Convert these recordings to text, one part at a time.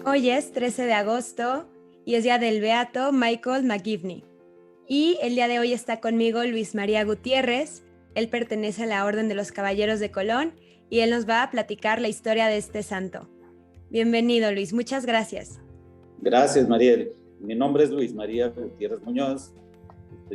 Hoy es 13 de agosto y es día del beato Michael McGivney. Y el día de hoy está conmigo Luis María Gutiérrez. Él pertenece a la Orden de los Caballeros de Colón y él nos va a platicar la historia de este santo. Bienvenido, Luis. Muchas gracias. Gracias, Mariel. Mi nombre es Luis María Gutiérrez Muñoz.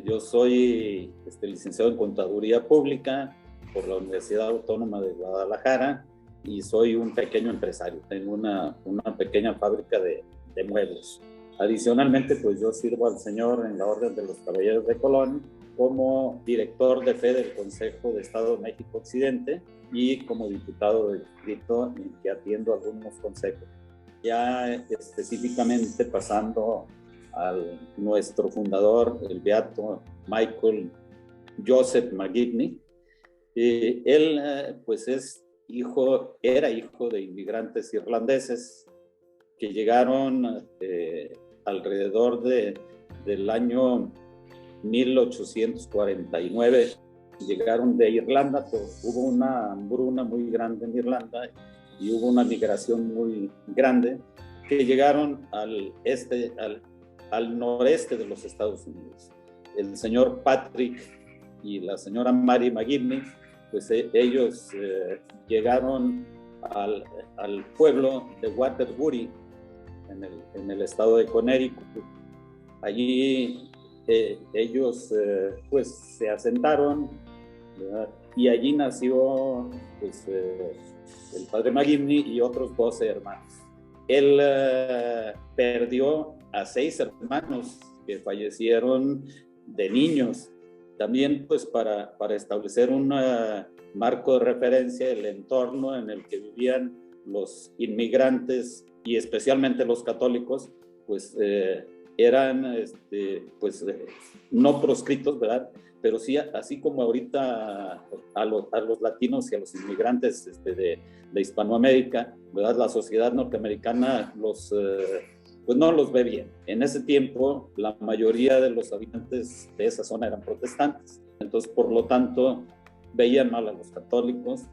Yo soy licenciado en Contaduría Pública por la Universidad Autónoma de Guadalajara y soy un pequeño empresario. Tengo una pequeña fábrica de muebles. Adicionalmente, pues yo sirvo al Señor en la Orden de los Caballeros de Colón como director de fe del Consejo de Estado de México Occidente y como diputado de distrito en que atiendo algunos consejos. Ya específicamente pasando a nuestro fundador, el beato Michael Joseph McGivney. Él pues era hijo de inmigrantes irlandeses que llegaron alrededor del año 1849. Llegaron de Irlanda, pues, hubo una hambruna muy grande en Irlanda y hubo una migración muy grande que llegaron al noreste de los Estados Unidos. El señor Patrick y la señora Mary McGivney, pues ellos llegaron al pueblo de Waterbury, en el estado de Connecticut. Allí ellos pues se asentaron, ¿verdad? Y allí nació pues, el padre McGivney y otros 12 hermanos. Él perdió a 6 hermanos que fallecieron de niños. También pues para establecer un marco de referencia, el entorno en el que vivían los inmigrantes y especialmente los católicos, pues eran pues no proscritos, ¿verdad? Pero sí, así como ahorita a los latinos y a los inmigrantes de Hispanoamérica, ¿verdad? La sociedad norteamericana pues no los ve bien. En ese tiempo, la mayoría de los habitantes de esa zona eran protestantes. Entonces, por lo tanto, veían mal a los católicos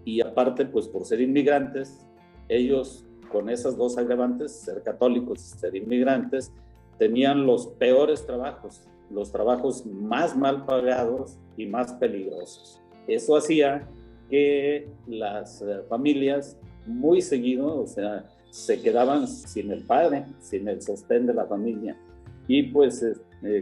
y aparte, pues por ser inmigrantes, ellos con esas dos agravantes, ser católicos y ser inmigrantes, tenían los peores trabajos, los trabajos más mal pagados y más peligrosos. Eso hacía que las familias muy seguido, o sea, se quedaban sin el padre, sin el sostén de la familia. Y pues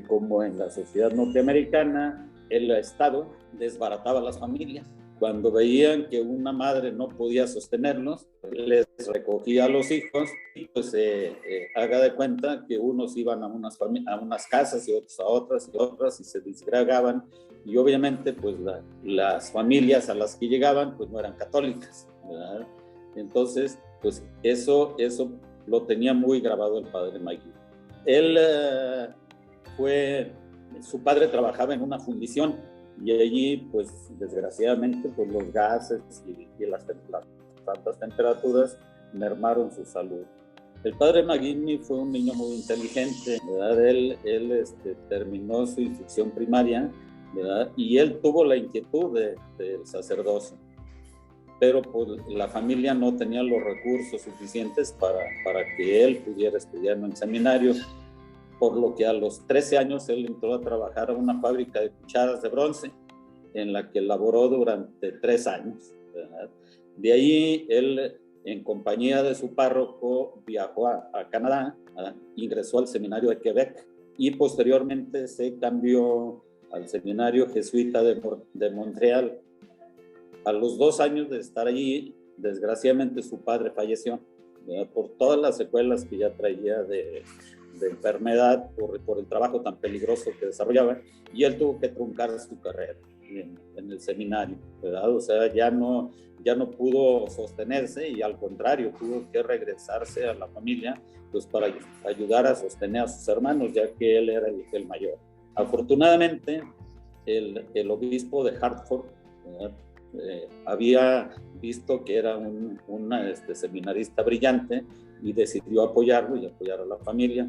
como en la sociedad norteamericana, el Estado desbarataba a las familias. Cuando veían que una madre no podía sostenerlos, les recogía a los hijos y pues haga de cuenta que unos iban a unas casas y otros a otras y se disgregaban. Y obviamente pues las familias a las que llegaban pues no eran católicas, ¿verdad? Entonces pues eso lo tenía muy grabado el padre Michael. Él su padre trabajaba en una fundición y allí pues desgraciadamente pues los gases y las altas temperaturas mermaron su salud. El padre McGivney fue un niño muy inteligente, ¿verdad? Él terminó su instrucción primaria, ¿verdad? Y él tuvo la inquietud del sacerdocio, pero pues la familia no tenía los recursos suficientes para que él pudiera estudiar en el seminario, por lo que a los 13 años él entró a trabajar a una fábrica de cucharas de bronce, en la que laboró durante 3 años, ¿verdad? De ahí él, en compañía de su párroco, viajó a Canadá, ¿verdad? Ingresó al seminario de Quebec y posteriormente se cambió al seminario jesuita de Montreal. A los 2 años de estar allí, desgraciadamente su padre falleció, ¿verdad? Por todas las secuelas que ya traía de enfermedad, por el trabajo tan peligroso que desarrollaba, y él tuvo que truncar su carrera en el seminario, ¿verdad? O sea, ya no pudo sostenerse y al contrario, tuvo que regresarse a la familia pues para ayudar a sostener a sus hermanos, ya que él era el mayor. Afortunadamente, el obispo de Hartford, ¿verdad? Había visto que era un seminarista brillante y decidió apoyarlo y apoyar a la familia,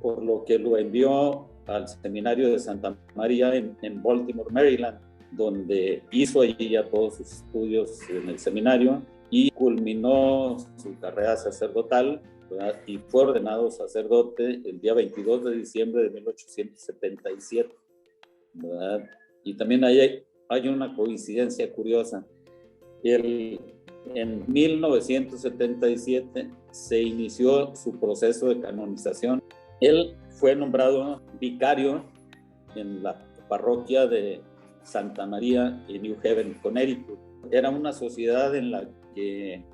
por lo que lo envió al seminario de Santa María en Baltimore, Maryland, donde hizo allí ya todos sus estudios en el seminario y culminó su carrera sacerdotal ¿verdad? Y fue ordenado sacerdote el día 22 de diciembre de 1877, ¿verdad? Y también hay una coincidencia curiosa. En 1977 se inició su proceso de canonización. Él fue nombrado vicario en la parroquia de Santa María en New Haven, Connecticut. Era una sociedad en la que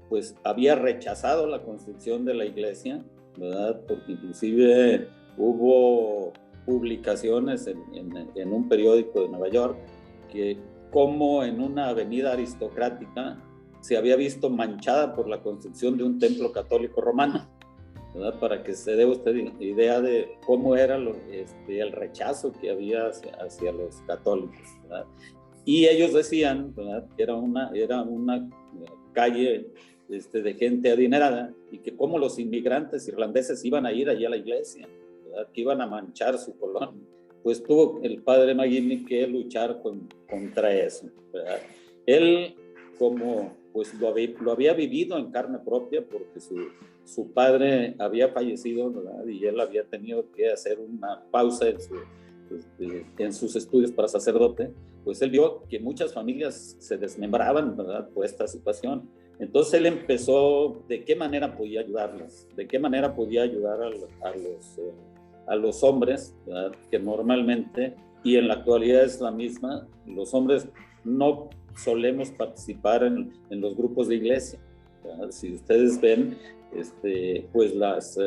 pues había rechazado la construcción de la iglesia, ¿verdad? Porque inclusive hubo publicaciones en un periódico de Nueva York que como en una avenida aristocrática se había visto manchada por la construcción de un templo católico romano, ¿verdad? Para que se dé usted idea de cómo era el rechazo que había hacia los católicos, ¿verdad? Y ellos decían, ¿verdad?, que era una calle de gente adinerada y que como los inmigrantes irlandeses iban a ir allí a la iglesia, ¿verdad?, que iban a manchar su colonia. Pues tuvo el padre McGivney que luchar contra eso, ¿verdad? Él, como pues lo había vivido en carne propia, porque su padre había fallecido, ¿verdad?, y él había tenido que hacer una pausa en sus estudios para sacerdote, pues él vio que muchas familias se desmembraban, ¿verdad?, por esta situación. Entonces él empezó de qué manera podía ayudarlas, de qué manera podía ayudar a los hombres, ¿verdad?, que normalmente, y en la actualidad es la misma, los hombres no solemos participar en los grupos de iglesia, ¿verdad? Si ustedes ven, pues las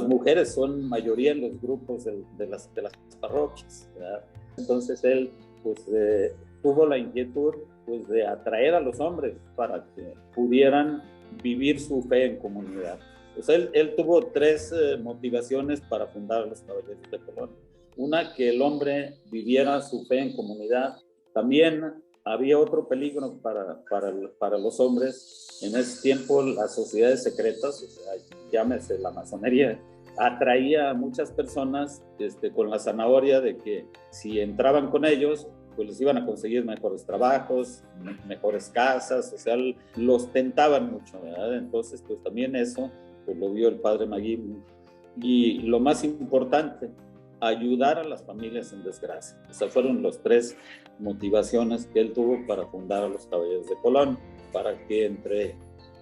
mujeres son mayoría en los grupos de las parroquias, ¿verdad? Entonces él pues tuvo la inquietud pues de atraer a los hombres para que pudieran vivir su fe en comunidad. Pues él tuvo tres motivaciones para fundar los Caballeros de Colón. Una, que el hombre viviera su fe en comunidad. También había otro peligro para los hombres. En ese tiempo las sociedades secretas, o sea, llámese la masonería, atraía a muchas personas con la zanahoria de que si entraban con ellos, pues les iban a conseguir mejores trabajos, mejores casas, o sea, los tentaban mucho, ¿verdad? Entonces, pues también eso pues lo vio el padre McGivney. Y lo más importante, ayudar a las familias en desgracia. Esas fueron las tres motivaciones que él tuvo para fundar a los Caballeros de Colón, para que entre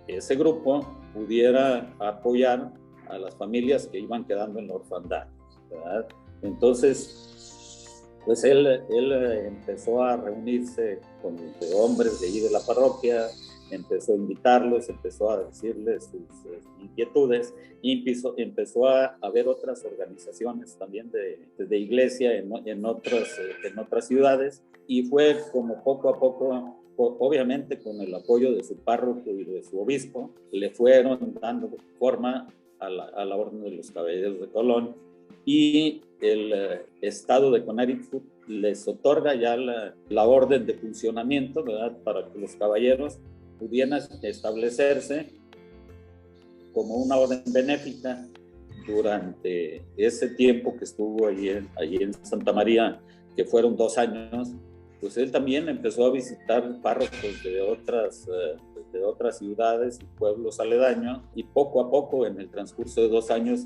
ese grupo pudiera apoyar a las familias que iban quedando en la orfandad, ¿verdad? Entonces, pues él empezó a reunirse con los hombres de allí de la parroquia, empezó a invitarlos, empezó a decirles sus inquietudes y empezó a ver otras organizaciones también de iglesia en otras ciudades, y fue como poco a poco, obviamente con el apoyo de su párroco y de su obispo, le fueron dando forma a la Orden de los Caballeros de Colón, y el estado de Connecticut les otorga ya la orden de funcionamiento, ¿verdad?, para que los caballeros pudieran establecerse como una orden benéfica durante ese tiempo que estuvo allí en Santa María, que fueron 2 años. Pues él también empezó a visitar párrocos de otras ciudades y pueblos aledaños, y poco a poco, en el transcurso de 2 años,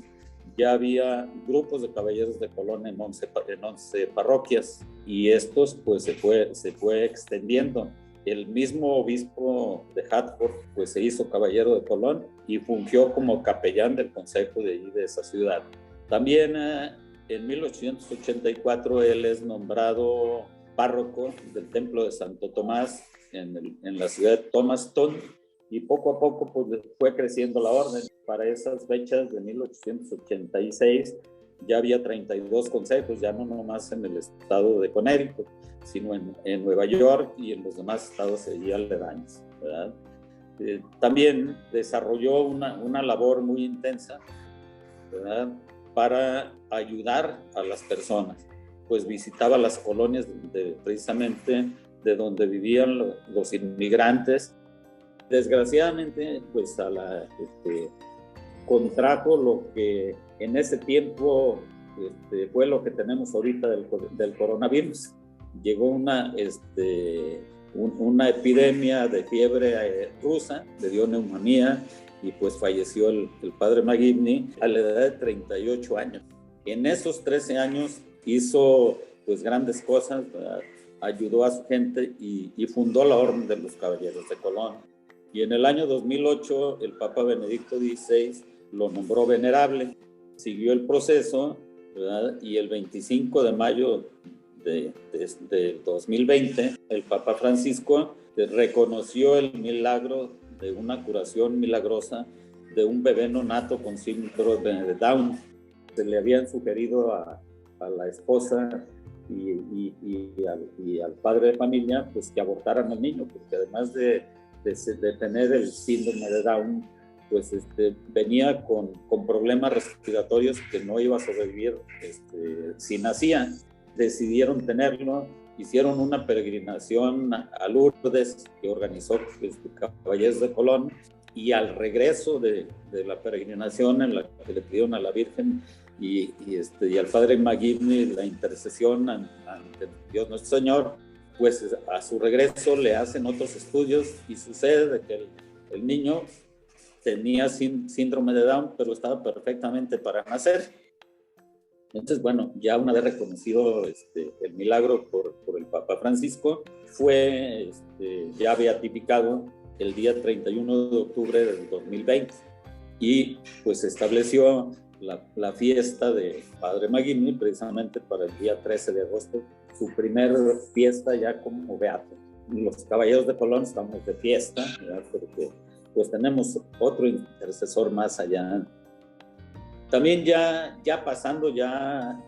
ya había grupos de Caballeros de Colón en 11 parroquias, y estos pues se fue extendiendo. El mismo obispo de Hartford pues se hizo caballero de Colón y fungió como capellán del consejo de esa ciudad. También en 1884 él es nombrado párroco del templo de Santo Tomás en la ciudad de Thomaston, y poco a poco pues fue creciendo la orden. Para esas fechas de 1886 ya había 32 consejos, ya no nomás en el estado de Connecticut, sino en Nueva York y en los demás estados allí aledaños, ¿verdad? También desarrolló una labor muy intensa, ¿verdad?, para ayudar a las personas. Pues visitaba las colonias precisamente de donde vivían los inmigrantes. Desgraciadamente, pues contrajo lo que en ese tiempo fue lo que tenemos ahorita del coronavirus. Llegó una epidemia de fiebre rusa, le dio neumonía, y pues falleció el padre McGivney a la edad de 38 años. En esos 13 años hizo pues grandes cosas, ¿verdad? Ayudó a su gente y fundó la Orden de los Caballeros de Colón. Y en el año 2008 el Papa Benedicto XVI lo nombró venerable, siguió el proceso, ¿verdad? Y el 25 de mayo de 2020 el Papa Francisco reconoció el milagro de una curación milagrosa de un bebé neonato con síndrome de Down. Se le habían sugerido a la esposa y al padre de familia pues que abortaran al niño, porque además de tener el síndrome de Down, pues venía con problemas respiratorios que no iba a sobrevivir si nacía. Decidieron tenerlo, hicieron una peregrinación a Lourdes que organizó Caballeros de Colón, y al regreso de la peregrinación en la que le pidieron a la Virgen y al padre McGivney la intercesión ante Dios nuestro Señor, pues a su regreso le hacen otros estudios y sucede que el niño tenía síndrome de Down, pero estaba perfectamente para nacer. Entonces, bueno, ya una vez reconocido el milagro por el Papa Francisco, fue ya beatificado el día 31 de octubre del 2020 y pues estableció la fiesta de Padre McGivney precisamente para el día 13 de agosto, su primer fiesta ya como beato. Los Caballeros de Colón estamos de fiesta, ¿verdad? Porque pues tenemos otro intercesor más allá. También ya pasando ya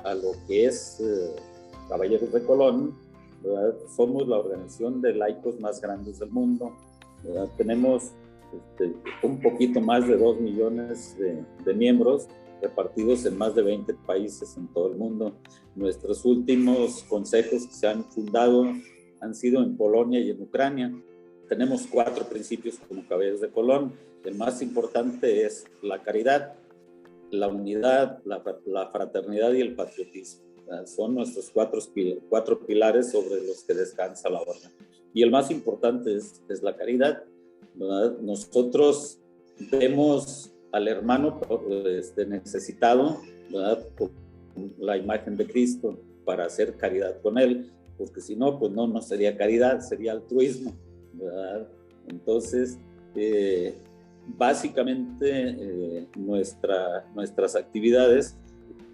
a lo que es Caballeros de Colón, ¿verdad? Somos la organización de laicos más grandes del mundo, ¿verdad? Tenemos un poquito más de 2 millones de miembros repartidos en más de 20 países en todo el mundo. Nuestros últimos consejos que se han fundado han sido en Polonia y en Ucrania. Tenemos 4 principios como Caballeros de Colón. El más importante es la caridad, la unidad, la fraternidad y el patriotismo. Son nuestros 4 pilares sobre los que descansa la orden. Y el más importante es la caridad, ¿verdad? Nosotros vemos al hermano necesitado, ¿verdad? Con la imagen de Cristo para hacer caridad con él, porque si no, pues no sería caridad, sería altruismo, ¿verdad? Entonces, básicamente nuestras actividades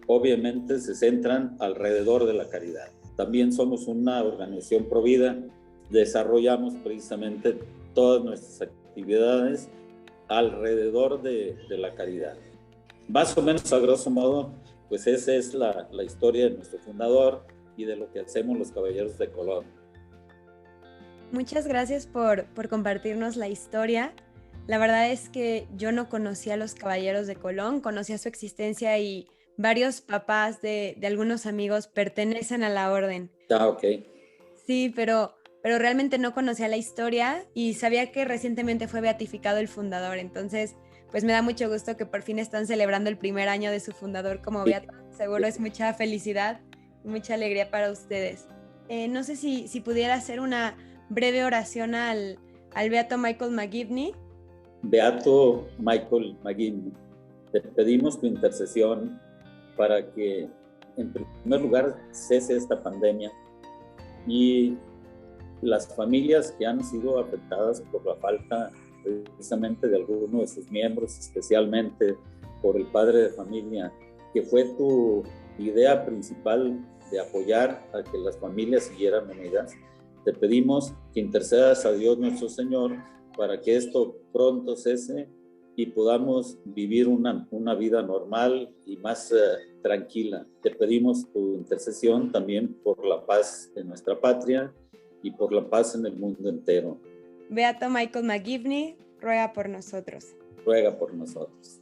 obviamente se centran alrededor de la caridad. También somos una organización provida, desarrollamos precisamente todas nuestras actividades alrededor de la caridad. Más o menos a grosso modo, pues esa es la historia de nuestro fundador y de lo que hacemos los Caballeros de Colón. Muchas gracias por compartirnos la historia. La verdad es que yo no conocía a los Caballeros de Colón, conocía su existencia y varios papás de algunos amigos pertenecen a la orden. Ok. Sí, pero realmente no conocía la historia y sabía que recientemente fue beatificado el fundador. Entonces, pues me da mucho gusto que por fin están celebrando el primer año de su fundador como beato. Seguro es mucha felicidad y mucha alegría para ustedes. No sé si pudiera hacer una breve oración al beato Michael McGivney. Beato Michael McGivney, te pedimos tu intercesión para que, en primer lugar, cese esta pandemia y las familias que han sido afectadas por la falta precisamente de alguno de sus miembros, especialmente por el padre de familia, que fue tu idea principal de apoyar a que las familias siguieran unidas. Te pedimos que intercedas a Dios nuestro Señor para que esto pronto cese y podamos vivir una vida normal y más tranquila. Te pedimos tu intercesión también por la paz en nuestra patria y por la paz en el mundo entero. Beato Michael McGivney, ruega por nosotros. Ruega por nosotros.